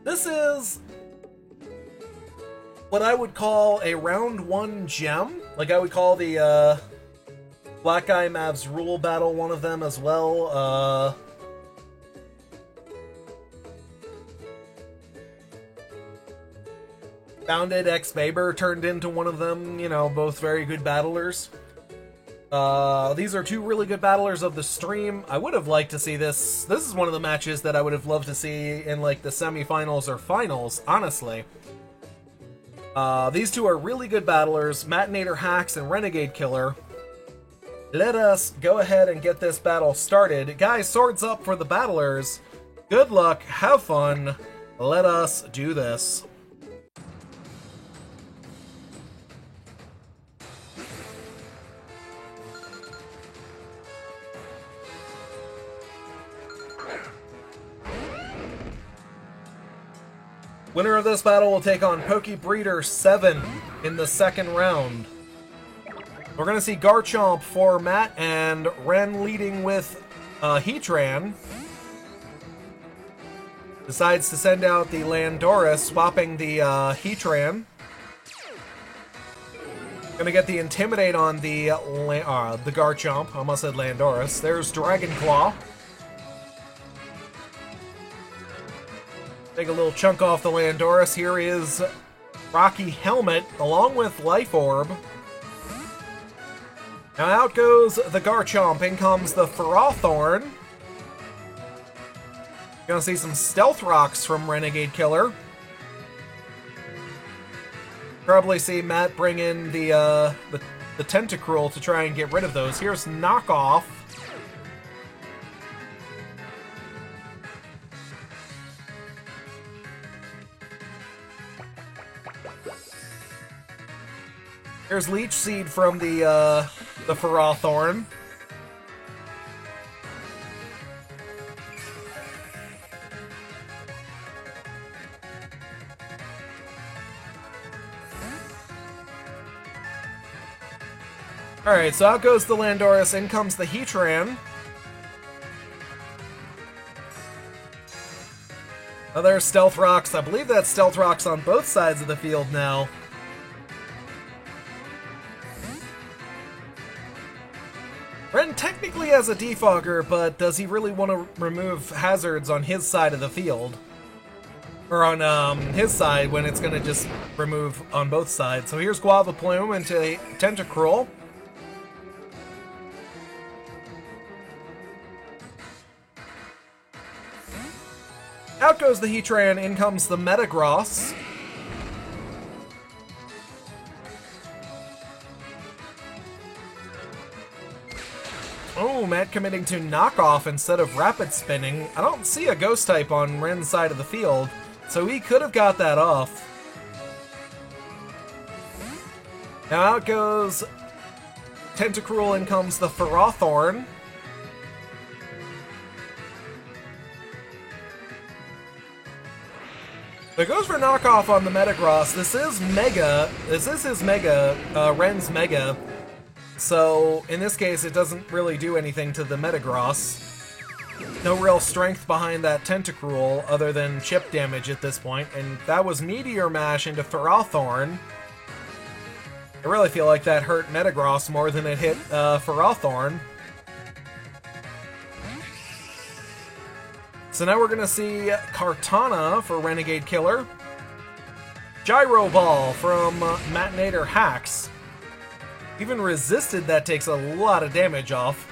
This is what I would call a round 1 gem. Like, I would call the Black Eye Mavs Rule Battle one of them as well. Bounded X Baber turned into one of them, you know, both very good battlers. These are two really good battlers of the stream. I would have liked to see this. This is one of the matches that I would have loved to see in, like, the semifinals or finals, honestly. These two are really good battlers, Matinator Hacks and Renegade Killer. Let us go ahead and get this battle started. Guys, swords up for the battlers. Good luck, have fun. Let us do this. Winner of this battle will take on Pokebreeder 7 in the second round. We're going to see Garchomp for Matt and Ren leading with Heatran. Decides to send out the Landorus, swapping the Heatran. Gonna get the Intimidate on the Garchomp. I almost said Landorus. There's Dragon Claw. Take a little chunk off the Landorus. Here is Rocky Helmet along with Life Orb. Now out goes the Garchomp. In comes the Ferrothorn. Gonna see some Stealth Rocks from Renegade Killer. Probably see Matt bring in the Tentacruel to try and get rid of those. Here's Knockoff. Here's Leech Seed from the Ferrothorn. Alright, so out goes the Landorus, in comes the Heatran. Now there's Stealth Rocks. I believe that's Stealth Rocks on both sides of the field now. Ren technically has a Defogger, but does he really want to remove hazards on his side of the field? Or on his side when it's going to just remove on both sides. So here's Guava Plume into Tentacruel. Out goes the Heatran, in comes the Metagross. Oh, Matt committing to Knockoff instead of Rapid Spinning. I don't see a Ghost type on Ren's side of the field, so he could have got that off. Now out goes Tentacruel, in comes the Ferrothorn. It goes for Knockoff on the Metagross. This is Mega. This is his Mega, Ren's Mega. So, in this case, it doesn't really do anything to the Metagross. No real strength behind that Tentacruel other than chip damage at this point. And that was Meteor Mash into Ferrothorn. I really feel like that hurt Metagross more than it hit Ferrothorn. So now we're going to see Kartana for Renegade Killer. Gyro Ball from Matinator Hacks. Even resisted, that takes a lot of damage off.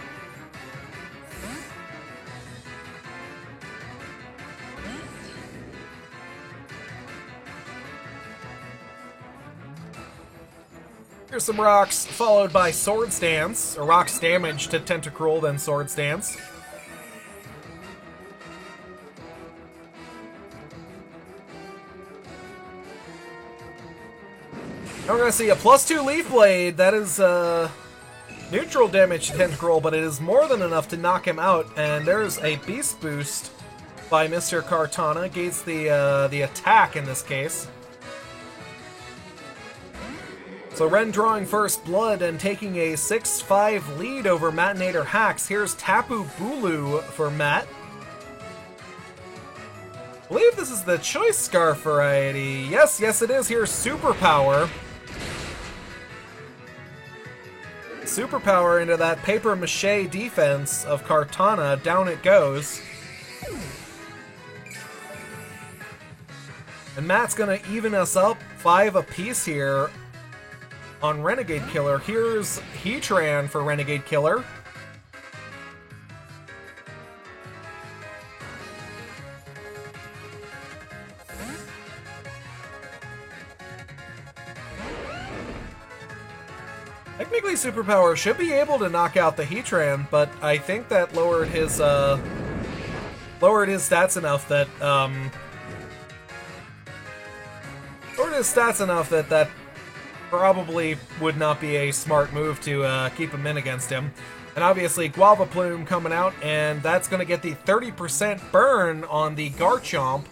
Here's some rocks, followed by Swords Dance, or rocks damage to Tentacruel, then Swords Dance. Now we're going to see a +2 Leaf Blade. That is neutral damage to Tentacruel, but it is more than enough to knock him out. And there's a Beast Boost by Mr. Kartana. Gates the attack in this case. So Ren drawing first blood and taking a 6-5 lead over Matinator Hacks. Here's Tapu Bulu for Matt. I believe this is the Choice Scarf variety. Yes, yes it is. Here's Superpower. Superpower into that paper mache defense of Kartana. Down it goes. And Matt's gonna even us up 5 apiece here on Renegade Killer. Here's Heatran for Renegade Killer. Technically, Superpower should be able to knock out the Heatran, but I think that lowered his stats enough that that probably would not be a smart move to keep him in against him. And obviously, Guava Plume coming out, and that's going to get the 30% burn on the Garchomp.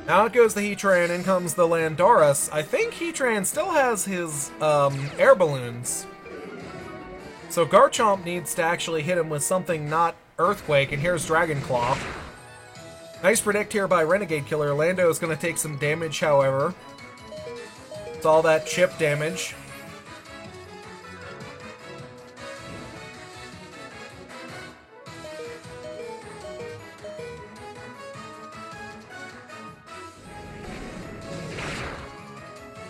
Out goes the Heatran, in comes the Landorus. I think Heatran still has his air balloons. So Garchomp needs to actually hit him with something not Earthquake, and here's Dragon Claw. Nice predict here by Renegade Killer. Lando is going to take some damage, however. It's all that chip damage.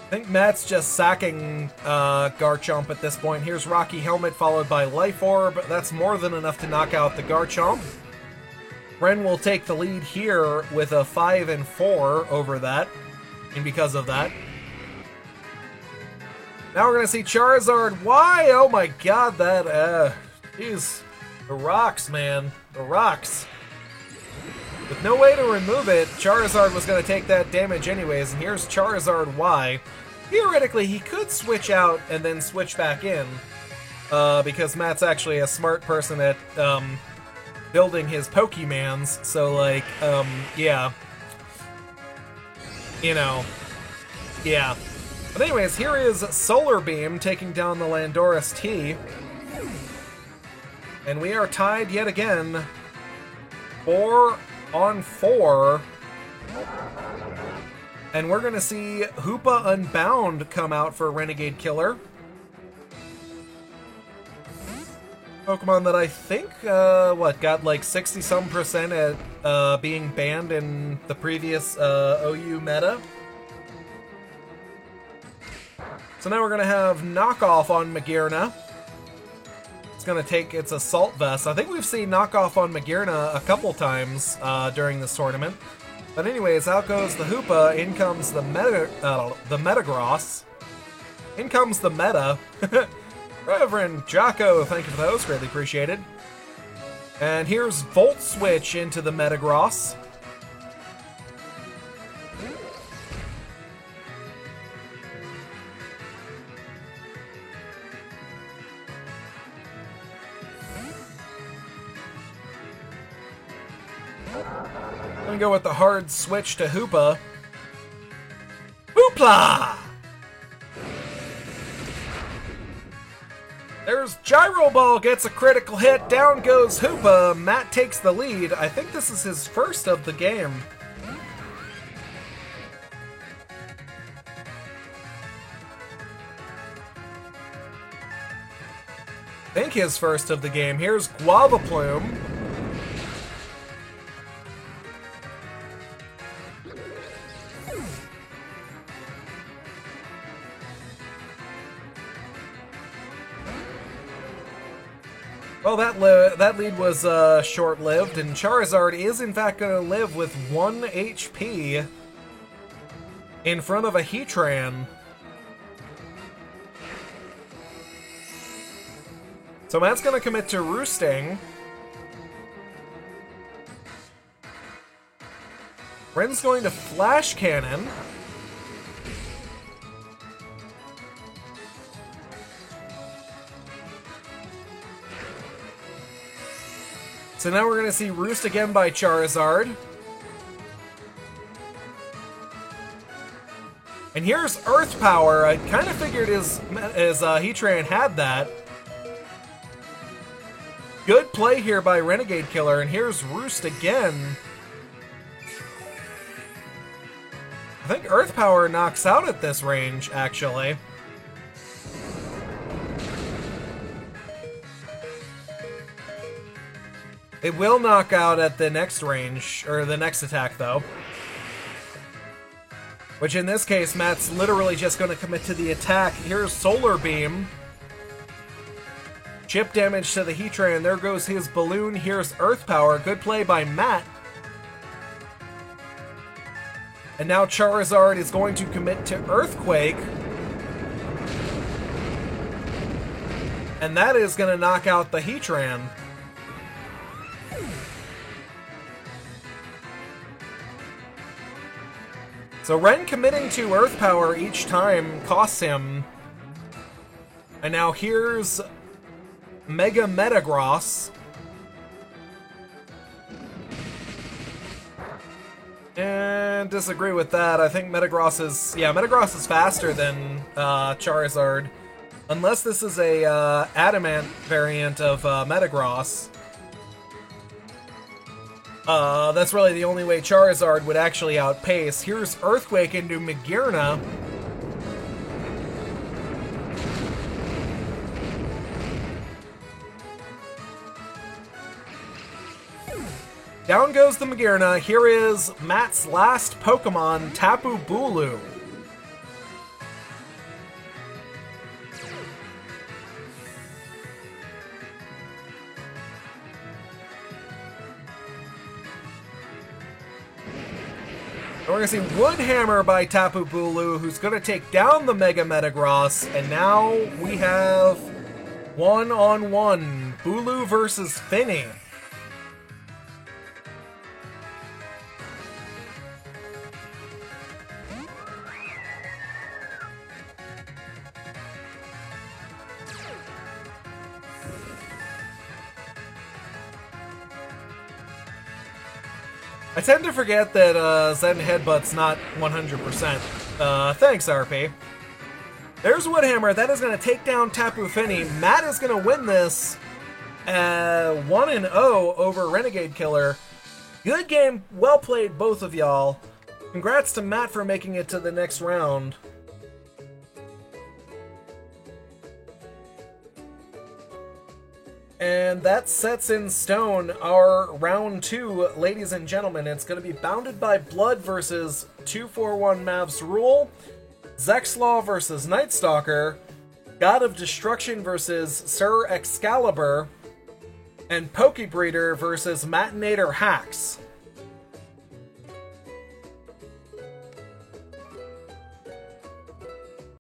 I think Matt's just sacking Garchomp at this point. Here's Rocky Helmet followed by Life Orb. That's more than enough to knock out the Garchomp. Ren will take the lead here with a 5 and 4 over that, and because of that. Now we're going to see Charizard. Why? Oh my god, that, jeez. The rocks, man. The rocks. With no way to remove it, Charizard was going to take that damage anyways, and here's Charizard Y. Theoretically, he could switch out and then switch back in, because Matt's actually a smart person at, building his Pokemans, so like, yeah. You know, yeah. But anyways, here is Solar Beam taking down the Landorus T. And we are tied yet again. 4 on 4. And we're gonna see Hoopa Unbound come out for Renegade Killer. Pokemon that I think, got like 60-some% at being banned in the previous OU meta. So now we're going to have Knockoff on Magearna. It's going to take its Assault Vest. I think we've seen Knockoff on Magearna a couple times during this tournament. But anyways, out goes the Hoopa, in comes the Metagross. In comes the Meta. Reverend Jocko, thank you for those, greatly appreciated. And here's Volt Switch into the Metagross. I'm gonna go with the hard switch to Hoopa. Hoopla! There's Gyro Ball, gets a critical hit, down goes Hoopa. Matt takes the lead. I think this is his first of the game. I think his first of the game. Here's Guava Plume. Well, that lead was short-lived, and Charizard is in fact going to live with 1 HP in front of a Heatran. So Matt's going to commit to Roosting. Ren's going to Flash Cannon. So now we're going to see Roost again by Charizard. And here's Earth Power. I kind of figured his Heatran had that. Good play here by Renegade Killer, and here's Roost again. I think Earth Power knocks out at this range, actually. It will knock out at the next range, or the next attack, though. Which in this case, Matt's literally just going to commit to the attack. Here's Solar Beam. Chip damage to the Heatran. There goes his balloon. Here's Earth Power. Good play by Matt. And now Charizard is going to commit to Earthquake. And that is going to knock out the Heatran. So Ren committing to Earth Power each time costs him. And now here's Mega Metagross. And disagree with that. I think Metagross is... Yeah, Metagross is faster than Charizard. Unless this is a Adamant variant of Metagross. That's really the only way Charizard would actually outpace. Here's Earthquake into Magearna. Down goes the Magearna. Here is Matt's last Pokemon, Tapu Bulu. We're going to see Wood Hammer by Tapu Bulu, who's going to take down the Mega Metagross, and now we have one-on-one, Bulu versus Finny. I tend to forget that Zen Headbutt's not 100%. Thanks, RP. There's Woodhammer. That is going to take down Tapu Fini. Matt is going to win this 1-0 over Renegade Killer. Good game. Well played, both of y'all. Congrats to Matt for making it to the next round. And that sets in stone our round 2, ladies and gentlemen. It's going to be Bounded by Blood versus 241 Mavs Rule, Zexlaw versus Night Stalker, God of Destruction versus Sir Excalibur, and Pokebreeder versus Matinator Hacks.